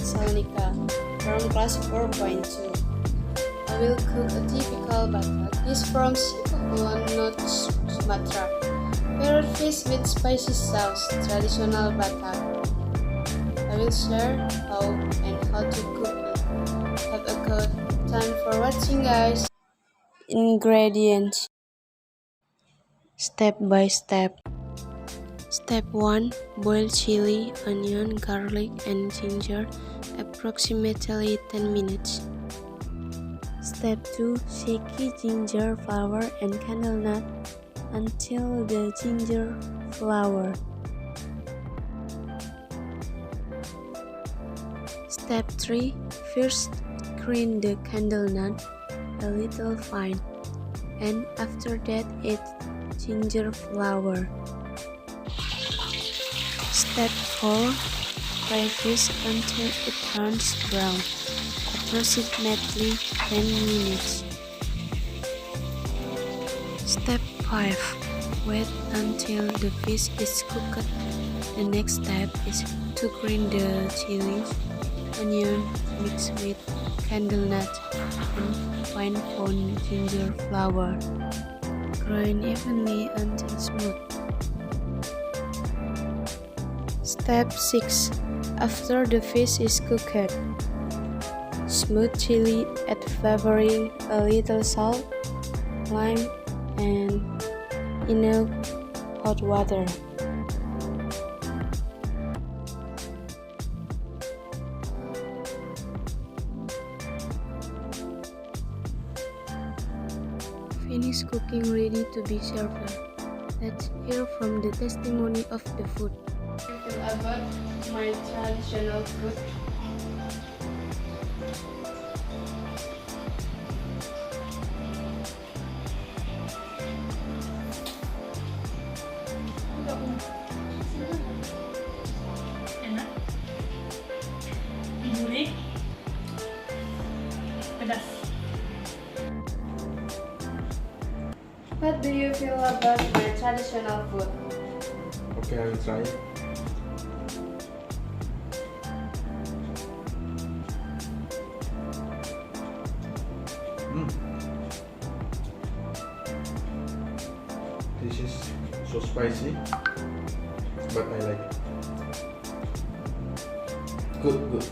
Tessalonika from class 4.2. I will cook a typical Batak dish from Sibuan, North Sumatra. Parrot fish with spicy sauce, traditional Batak. I will share how to cook it. Have a good time for watching, guys. Ingredients. Step by step. Step 1. Boil chili, onion, garlic, and ginger approximately 10 minutes. Step 2. Shake ginger flower and candle nut until the ginger flower. Step 3. First, grind the candle nut a little fine, and after that add ginger flower. Step 4. Fry fish until it turns brown, approximately 10 minutes. Step 5. Wait until the fish is cooked. The next step is to grind the chili, onion mixed with candle nut and fine pound ginger flower. Grind evenly until smooth. Step 6. After the fish is cooked, smooth chili, add flavoring, a little salt, lime, and enough hot water. Finish cooking, ready to be served. Let's hear from the testimony of the food. About my traditional food. Enak, gurih, pedas. What do you feel about my traditional food? Okay, I will try. This is so spicy, but I like it. Good.